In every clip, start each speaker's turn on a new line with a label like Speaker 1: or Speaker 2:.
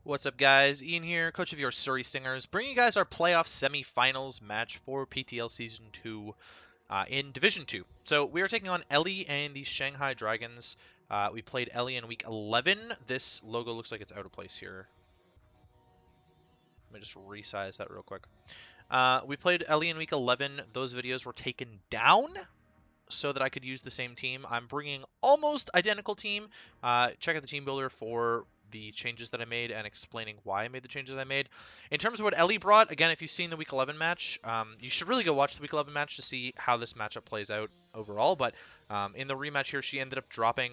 Speaker 1: What's up, guys? Ian here, coach of your Surrey Stingers, bringing you guys our playoff semifinals match for PTL Season 2 in Division 2. So we are taking on Ellie and the Shanghai Dragons. We played Ellie in Week 11. This logo looks like it's out of place here. Let me just resize that real quick. We played Ellie in Week 11. Those videos were taken down so that I could use the same team. I'm bringing almost identical team. Check out the team builder for the changes that I made and explaining why I made the changes I made. In terms of what Ellie brought, again, if you've seen the Week 11 match, you should really go watch the Week 11 match to see how this matchup plays out overall. But in the rematch here, she ended up dropping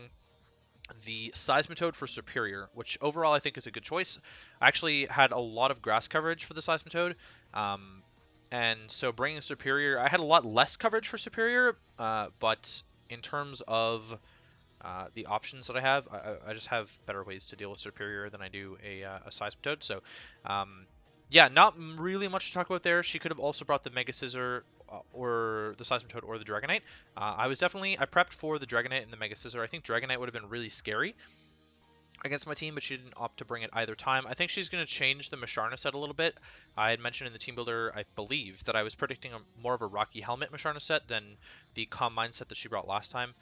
Speaker 1: the Seismitoad for Superior, which overall I think is a good choice. I actually had a lot of grass coverage for the Seismitoad. And so bringing Superior, I had a lot less coverage for Superior, but in terms of the options that I have, I just have better ways to deal with Superior than I do a Seismitoad. So, yeah, not really much to talk about there. She could have also brought the Mega Scissor or the Seismitoad or the Dragonite. I prepped for the Dragonite and the Mega Scissor. I think Dragonite would have been really scary against my team, but she didn't opt to bring it either time. I think she's going to change the Masharna set a little bit. I had mentioned in the team builder, I believe, that I was predicting more of a Rocky Helmet Masharna set than the Calm Mind set that she brought last time.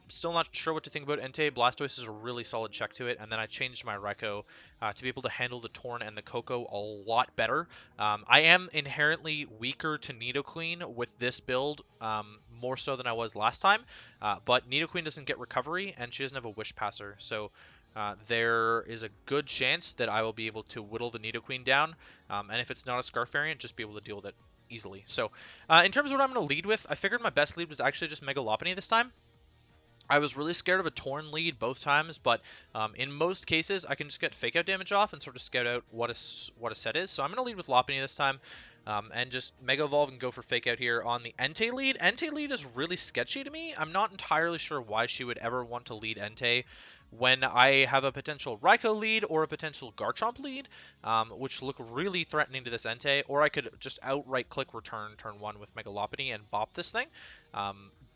Speaker 1: Still not sure what to think about Entei. Blastoise is a really solid check to it, and then I changed my Raikou to be able to handle the Torn and the Koko a lot better. I am inherently weaker to Nidoqueen with this build, more so than I was last time, but Nidoqueen doesn't get recovery, and she doesn't have a Wish Passer, so there is a good chance that I will be able to whittle the Nidoqueen down, and if it's not a Scarf variant, just be able to deal with it easily. So in terms of what I'm going to lead with, I figured my best lead was actually just Mega Lopunny this time. I was really scared of a Torn lead both times, but in most cases, I can just get Fake Out damage off and sort of scout out what a set is. So I'm going to lead with Lopunny this time and just Mega Evolve and go for Fake Out here on the Entei lead. Entei lead is really sketchy to me. I'm not entirely sure why she would ever want to lead Entei when I have a potential Raikou lead or a potential Garchomp lead, which look really threatening to this Entei, or I could just outright click return turn 1 with Mega Lopunny and bop this thing.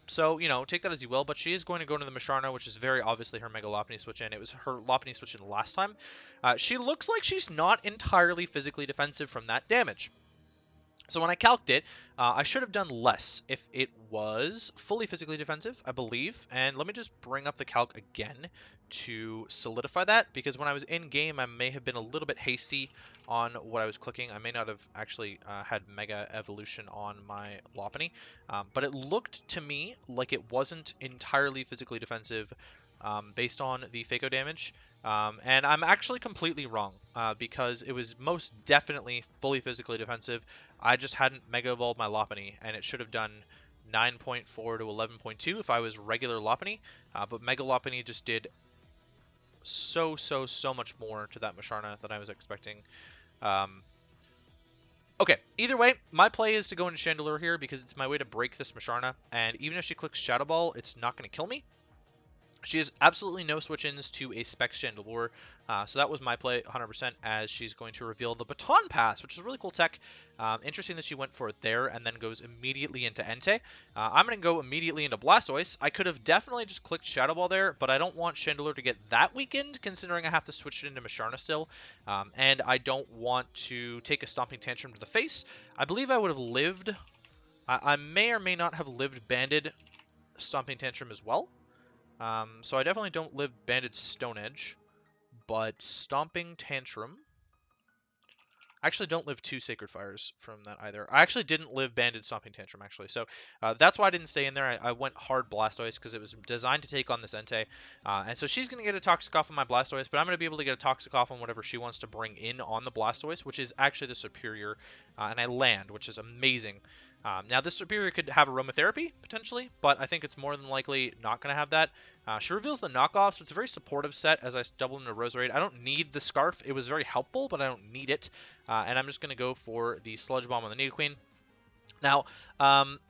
Speaker 1: So, you know, take that as you will, but she is going to go into the Masharna, which is very obviously her Mega Lopunny switch in. It was her Lopunny switch in last time. She looks like she's not entirely physically defensive from that damage. So when I calced it, I should have done less if it was fully physically defensive, I believe. And let me just bring up the calc again to solidify that, because when I was in game, I may have been a little bit hasty on what I was clicking. I may not have actually had Mega Evolution on my Lopunny, but it looked to me like it wasn't entirely physically defensive based on the Fako damage. And I'm actually completely wrong because it was most definitely fully physically defensive. I just hadn't Mega Evolved my Lopunny, and it should have done 9.4 to 11.2 if I was regular Lopunny, but Mega Lopunny just did so much more to that Masharna than I was expecting. Okay, either way, my play is to go into Chandelure here because it's my way to break this Masharna, and even if she clicks Shadow Ball, it's not going to kill me. She has absolutely no switch-ins to a Specs Chandelure, so that was my play 100%, as she's going to reveal the Baton Pass, which is a really cool tech. Interesting that she went for it there and then goes immediately into Entei. I'm going to go immediately into Blastoise. I could have definitely just clicked Shadow Ball there, but I don't want Chandelure to get that weakened, considering I have to switch it into Masharna still, and I don't want to take a Stomping Tantrum to the face. I believe I would have lived. I may or may not have lived Banded Stomping Tantrum as well. So I definitely don't live Banded Stone Edge, but Stomping Tantrum. I actually don't live 2 Sacred Fires from that either. I actually didn't live Banded Stomping Tantrum, actually. So that's why I didn't stay in there. I went hard Blastoise because it was designed to take on this Entei. And so she's going to get a Toxic Off on my Blastoise, but I'm going to be able to get a Toxic Off on whatever she wants to bring in on the Blastoise, which is actually the Superior. And I land, which is amazing. Now, this Superior could have Aromatherapy, potentially, but I think it's more than likely not going to have that. She reveals the knockoffs. It's a very supportive set as I double into Roserade. I don't need the Scarf. It was very helpful, but I don't need it. And I'm just going to go for the Sludge Bomb on the Nidoqueen. Now,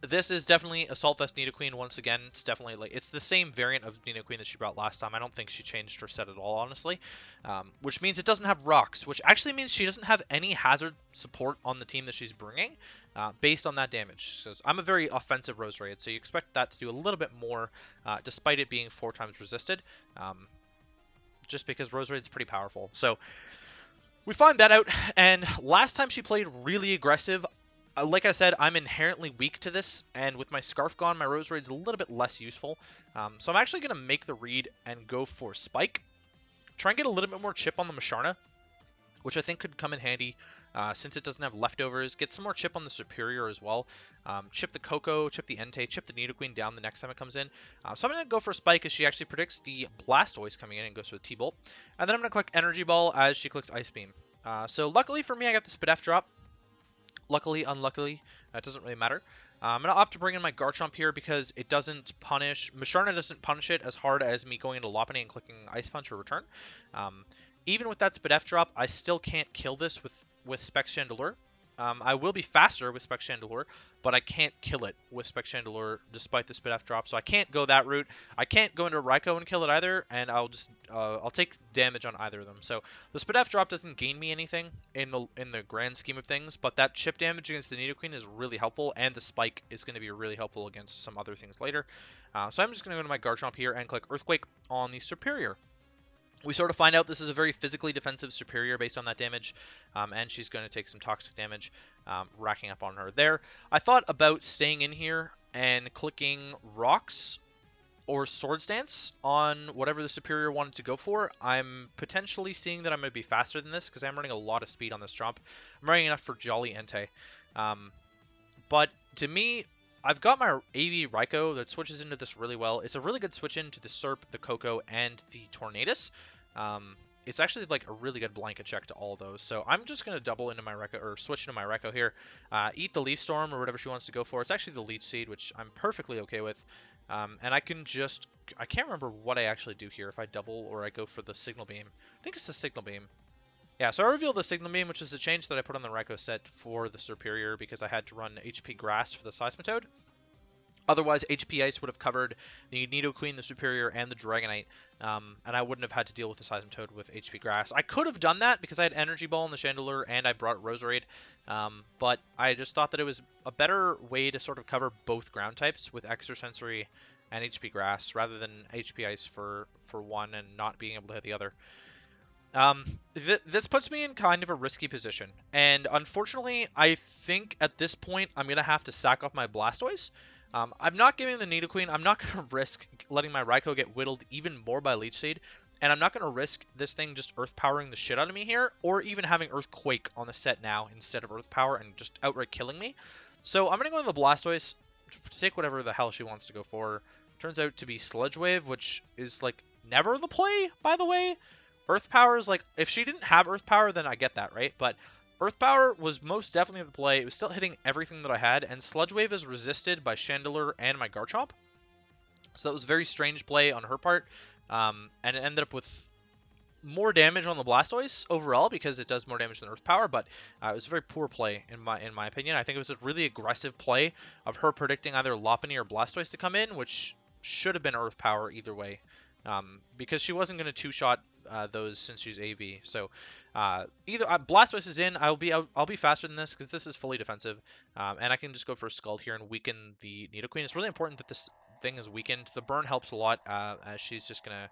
Speaker 1: this is definitely Assault Vest Nidoqueen. Once again, it's definitely it's the same variant of Nidoqueen that she brought last time. I don't think she changed her set at all, honestly. Which means it doesn't have rocks, which actually means she doesn't have any hazard support on the team that she's bringing, based on that damage. So I'm a very offensive Roserade, so you expect that to do a little bit more, despite it being 4 times resisted. just because Roserade's pretty powerful. So we find that out, and last time she played really aggressive. Like I said, I'm inherently weak to this, and with my Scarf gone, my Roserade's a little bit less useful. So I'm actually going to make the read and go for Spike. Try and get a little bit more chip on the Musharna, which I think could come in handy since it doesn't have leftovers. Get some more chip on the Superior as well. Chip the Coco, chip the Entei, chip the Nidoqueen down the next time it comes in. So I'm going to go for Spike as she actually predicts the Blastoise coming in and goes for the T-Bolt. And then I'm going to click Energy Ball as she clicks Ice Beam. So luckily for me, I got the Spadef drop. Luckily, unluckily, it doesn't really matter. I'm going to opt to bring in my Garchomp here because it doesn't punish... Musharna doesn't punish it as hard as me going into Lopunny and clicking Ice Punch or Return. Even with that Spadef drop, I still can't kill this with Specs Chandelure. I will be faster with Specs Chandelure, but I can't kill it with Specs Chandelure despite the Spadef drop, so I can't go that route. I can't go into Raikou and kill it either, and I'll take damage on either of them. So the Spadef drop doesn't gain me anything in the grand scheme of things, but that chip damage against the Nidoqueen is really helpful, and the Spike is going to be really helpful against some other things later. So I'm just going to go to my Garchomp here and click Earthquake on the Superior. We sort of find out this is a very physically defensive Superior based on that damage, and she's going to take some toxic damage, racking up on her there. I thought about staying in here and clicking Rocks or Swords Dance on whatever the Superior wanted to go for. I'm potentially seeing that I'm going to be faster than this because I'm running a lot of speed on this jump. I'm running enough for Jolly Entei. But to me, I've got my AV Raikou that switches into this really well. It's a really good switch into the Serp, the Coco, and the Tornadus. It's actually like a really good blanket check to all those. So I'm just going to double into my Raikou, or switch into my Raikou here. Eat the Leaf Storm or whatever she wants to go for. It's actually the Leech Seed, which I'm perfectly okay with. And I can just... I can't remember what I actually do here, if I double or I go for the Signal Beam. I think it's the Signal Beam. Yeah, so I revealed the Signal Beam, which is the change that I put on the Raikou set for the Superior because I had to run HP Grass for the Seismitoad. Otherwise, HP Ice would have covered the Nidoqueen, the Superior, and the Dragonite, and I wouldn't have had to deal with the Seismitoad with HP Grass. I could have done that because I had Energy Ball in the Chandelure and I brought Roserade, but I just thought that it was a better way to sort of cover both ground types with Extrasensory and HP Grass rather than HP Ice for one and not being able to hit the other. This puts me in kind of a risky position, and unfortunately, I think at this point I'm going to have to sack off my Blastoise. I'm not giving the Nidoqueen. I'm not going to risk letting my Raikou get whittled even more by Leech Seed, and I'm not going to risk this thing just Earth Powering the shit out of me here, or even having Earthquake on the set now instead of Earth Power and just outright killing me. So I'm going to go with the Blastoise, take whatever the hell she wants to go for. Turns out to be Sludge Wave, which is like never the play, by the way. Earth Power is like, if she didn't have Earth Power, then I get that, right? But Earth Power was most definitely the play. It was still hitting everything that I had, and Sludge Wave is resisted by Chandelure and my Garchomp. So that was a very strange play on her part, and it ended up with more damage on the Blastoise overall because it does more damage than Earth Power, but it was a very poor play in my opinion. I think it was a really aggressive play of her predicting either Lopunny or Blastoise to come in, which should have been Earth Power either way, because she wasn't going to two-shot those since she's AV. So either Blastoise is in, I'll be faster than this because this is fully defensive, and I can just go for a Scald here and weaken the Nidoqueen. It's really important that this thing is weakened. The burn helps a lot as she's just gonna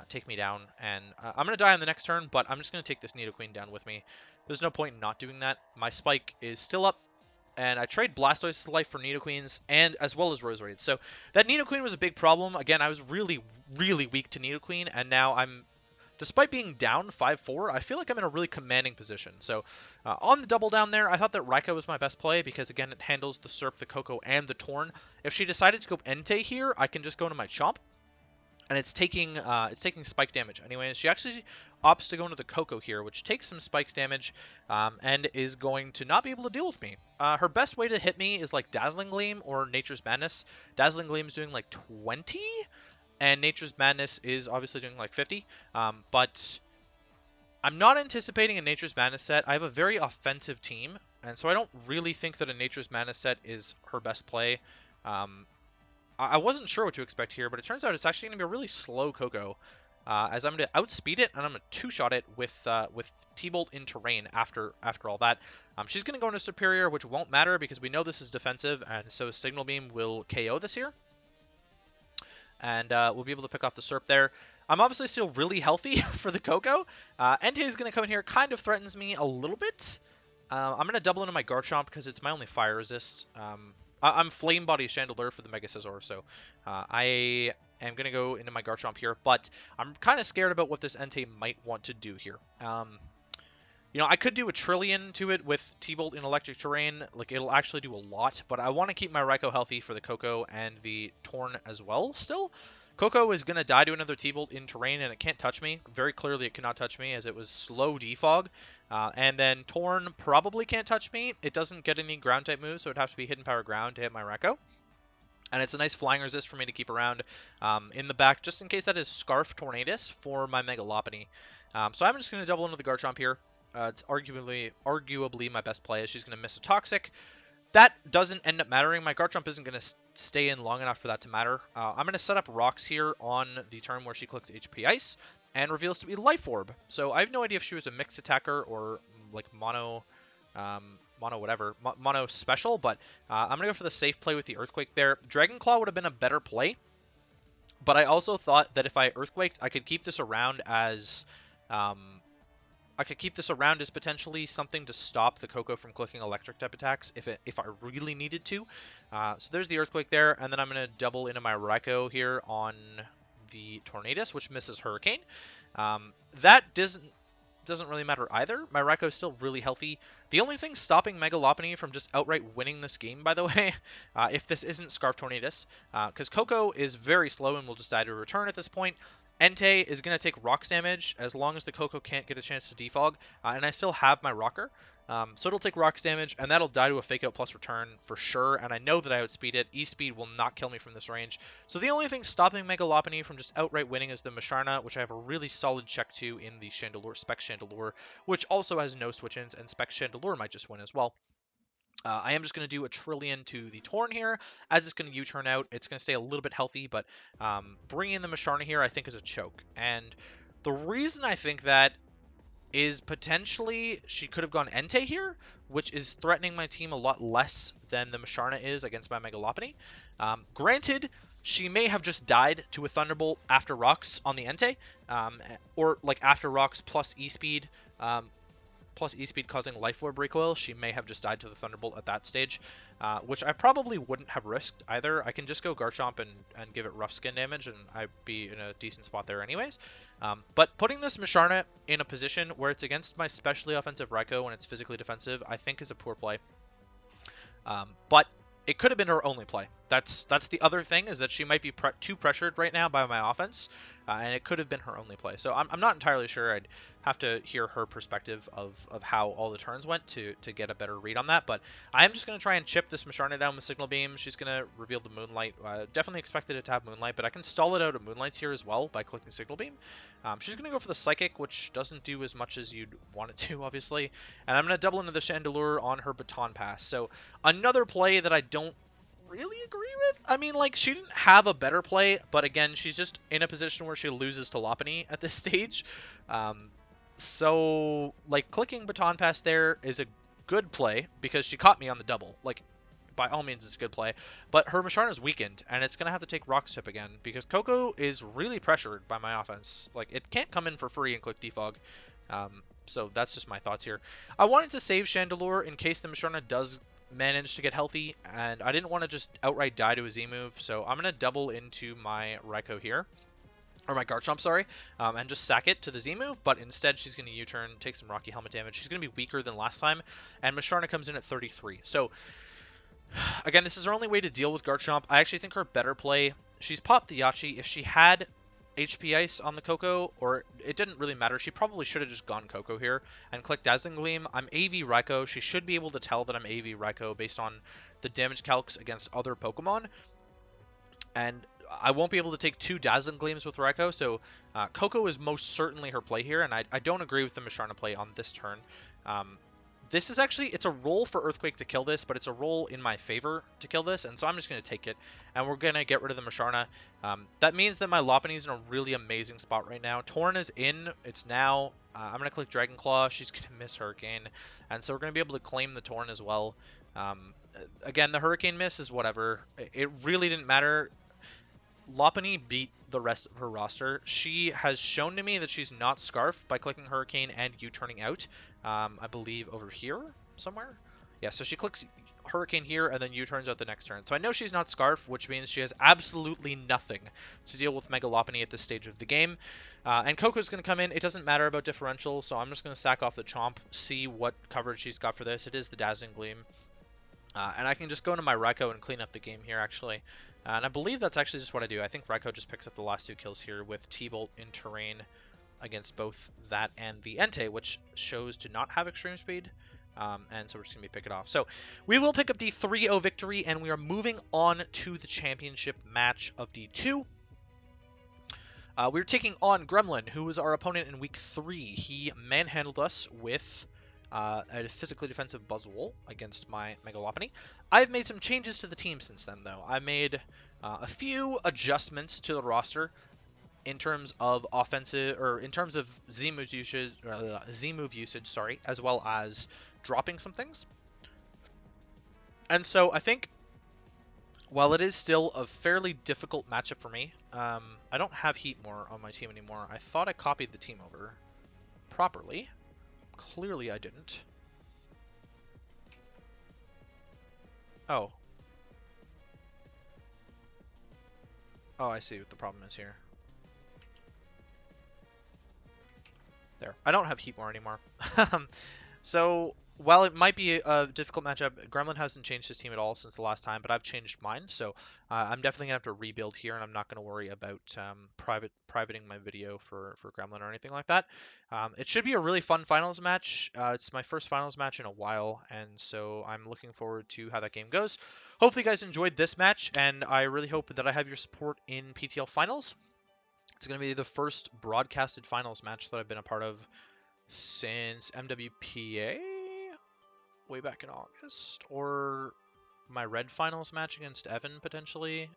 Speaker 1: take me down, and I'm gonna die on the next turn, but I'm just gonna take this Nidoqueen down with me. There's no point in not doing that. My Spike is still up, and I trade Blastoise's life for Nidoqueen's, and as well as Roserade. So that Nidoqueen was a big problem. Again, I was really, really weak to Nidoqueen, and now I'm, despite being down 5-4, I feel like I'm in a really commanding position. So on the double down there, I thought that Raikou was my best play because, again, it handles the Serp, the Coco, and the Torn. If she decided to go Entei here, I can just go into my Chomp, and it's taking spike damage anyway. She actually opts to go into the Coco here, which takes some spikes damage, and is going to not be able to deal with me. Her best way to hit me is like Dazzling Gleam or Nature's Madness. Dazzling Gleam is doing like 20, and Nature's Madness is obviously doing like 50, but I'm not anticipating a Nature's Madness set. I have a very offensive team, and so I don't really think that a Nature's Madness set is her best play. I wasn't sure what to expect here, but it turns out it's actually going to be a really slow Coco, as I'm going to outspeed it, and I'm going to two-shot it with T-Bolt in terrain after all that. She's going to go into Superior, which won't matter because we know this is defensive, and so Signal Beam will KO this here. And we'll be able to pick off the Serp there. I'm obviously still really healthy for the Coco. Entei is going to come in here, kind of threatens me a little bit. I'm going to double into my Garchomp because it's my only fire resist. I'm Flame Body Chandelure for the Mega Scizor, so I am going to go into my Garchomp here, but I'm kind of scared about what this Entei might want to do here. You know, I could do a Trillion to it with T-Bolt in Electric Terrain. Like, it'll actually do a lot, but I want to keep my Raikou healthy for the Coco and the Torn as well still. Coco is going to die to another T-Bolt in Terrain, and it can't touch me. Very clearly it cannot touch me, as it was slow defog. And then Torn probably can't touch me. It doesn't get any Ground-type moves, so it'd have to be Hidden Power Ground to hit my Raikou. And it's a nice flying resist for me to keep around in the back, just in case that is Scarf Tornadus for my Mega Lopunny. So I'm just going to double into the Garchomp here. It's arguably my best play, as she's going to miss a Toxic. That doesn't end up mattering. My Garchomp isn't going to stay in long enough for that to matter. I'm going to set up Rocks here on the turn where she clicks HP Ice and reveals to be Life Orb. So I have no idea if she was a mixed attacker or like mono special, but I'm going to go for the safe play with the Earthquake there. Dragon Claw would have been a better play, but I also thought that if I Earthquaked, I could keep this around as... potentially something to stop the Coco from clicking electric type attacks if I really needed to. So there's the Earthquake there, and then I'm going to double into my Raikou here on the Tornadus, which misses Hurricane. That doesn't really matter either. My Raikou is still really healthy. The only thing stopping Mega Lopunny from just outright winning this game, by the way, if this isn't Scarf Tornadus, because Coco is very slow and will just die to a return at this point. Entei is going to take Rocks damage as long as the Coco can't get a chance to defog, and I still have my Rocker. So it'll take Rocks damage, and that'll die to a Fake Out plus return for sure, and I know that I outspeed it. E-Speed will not kill me from this range. So the only thing stopping Mega Lopunny from just outright winning is the Musharna, which I have a really solid check to in the Spec Chandelure, which also has no switch-ins, and Spec Chandelure might just win as well. I am just going to do a Trillion to the Torn here. As it's going to U-turn out, it's going to stay a little bit healthy, but bringing in the Musharna here I think is a choke. And the reason I think that is potentially she could have gone Entei here, which is threatening my team a lot less than the Musharna is against my Mega Lopunny. Granted, she may have just died to a Thunderbolt after Rocks on the Entei, or like after Rocks plus E-Speed, causing Life Orb recoil. She may have just died to the Thunderbolt at that stage, which I probably wouldn't have risked either. I can just go Garchomp and give it rough skin damage, and I'd be in a decent spot there anyways. But putting this Musharna in a position where it's against my specially offensive Raikou when it's physically defensive, I think is a poor play. But it could have been her only play. That's the other thing, is that she might be too pressured right now by my offense, and it could have been her only play. So I'm not entirely sure. I'd have to hear her perspective of how all the turns went to get a better read on that. But I'm just going to try and chip this Musharna down with Signal Beam. She's going to reveal the Moonlight. Definitely expected it to have Moonlight, but I can stall it out of Moonlights here as well by clicking Signal Beam. She's going to go for the Psychic, which doesn't do as much as you'd want it to, obviously. And I'm going to double into the Chandelure on her Baton Pass. So another play that I don't really agree with. I mean, like, she didn't have a better play, but again, she's just in a position where she loses to Lopunny at this stage. So, like, clicking Baton Pass there is a good play because she caught me on the double. Like, by all means, it's a good play. But her Musharna is weakened, and it's going to have to take Rock Step again because Coco is really pressured by my offense. Like, it can't come in for free and click Defog. So that's just my thoughts here. I wanted to save Chandelure in case the Musharna does manage to get healthy, and I didn't want to just outright die to a Z move, so I'm going to double into my Raikou here. Or my Garchomp, sorry, and just sack it to the Z move, but instead she's going to U-turn, take some Rocky Helmet damage. She's going to be weaker than last time, and Musharna comes in at 33. So, again, this is her only way to deal with Garchomp. I actually think her better play, she's popped the Yachi. If she had HP Ice on the Coco, or it didn't really matter, she probably should have just gone Coco here and clicked Dazzling Gleam. I'm AV Raikou. She should be able to tell that I'm AV Raikou based on the damage calcs against other Pokemon. And I won't be able to take 2 Dazzling Gleams with Raikou, so Coco is most certainly her play here, and I don't agree with the Musharna play on this turn. This is actually, it's a roll for Earthquake to kill this, but it's a roll in my favor to kill this, and so I'm just going to take it, and we're going to get rid of the Musharna. That means that my Lopunny is in a really amazing spot right now. Torn is in, it's now, I'm going to click Dragon Claw, she's going to miss Hurricane, and so we're going to be able to claim the Torn as well. Again, the Hurricane miss is whatever. It really didn't matter. Lopunny beat the rest of her roster. She has shown to me that she's not Scarf by clicking Hurricane and U-turning out. I believe over here somewhere. Yeah, so she clicks Hurricane here and then U-turns out the next turn. So I know she's not Scarf, which means she has absolutely nothing to deal with Megalopony at this stage of the game. And Coco's going to come in. It doesn't matter about differential, so I'm just going to sack off the Chomp, see what coverage she's got for this. It is the Dazzling Gleam. And I can just go into my Raikou and clean up the game here, actually. And I believe that's actually just what I do. I think Raikou just picks up the last 2 kills here with T-Bolt in terrain against both that and the Entei, which shows to not have extreme speed. And so we're just going to be pick it off. So we will pick up the 3-0 victory, and we are moving on to the championship match of D2. We're taking on Gremlin, who was our opponent in week 3. He manhandled us with a physically defensive Buzzwole against my Megalopony. I've made some changes to the team since then, though. I made a few adjustments to the roster in terms of offensive, or in terms of Z-move usage, sorry, as well as dropping some things. And so I think, while it is still a fairly difficult matchup for me, I don't have Heatmore on my team anymore. I thought I copied the team over properly. Clearly I didn't. Oh. Oh, I see what the problem is here. There. I don't have Heatmore anymore. So, while it might be a difficult matchup, Gremlin hasn't changed his team at all since the last time, but I've changed mine, so I'm definitely going to have to rebuild here, and I'm not going to worry about privating my video for Gremlin or anything like that. It should be a really fun finals match. It's my first finals match in a while, and so I'm looking forward to how that game goes. Hopefully you guys enjoyed this match, and I really hope that I have your support in PTL Finals. It's going to be the first broadcasted finals match that I've been a part of since MWPA way back in August, or my Red Finals match against Evan, potentially.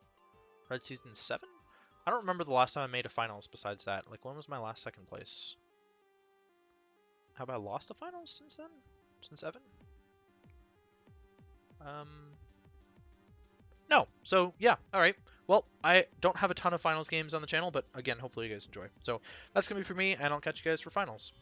Speaker 1: Red Season 7? I don't remember the last time I made a finals besides that. Like, when was my last second place? Have I lost a finals since then? Since Evan? No. So, yeah. Alright. Well, I don't have a ton of finals games on the channel, but again, hopefully you guys enjoy. So, that's going to be for me, and I'll catch you guys for finals.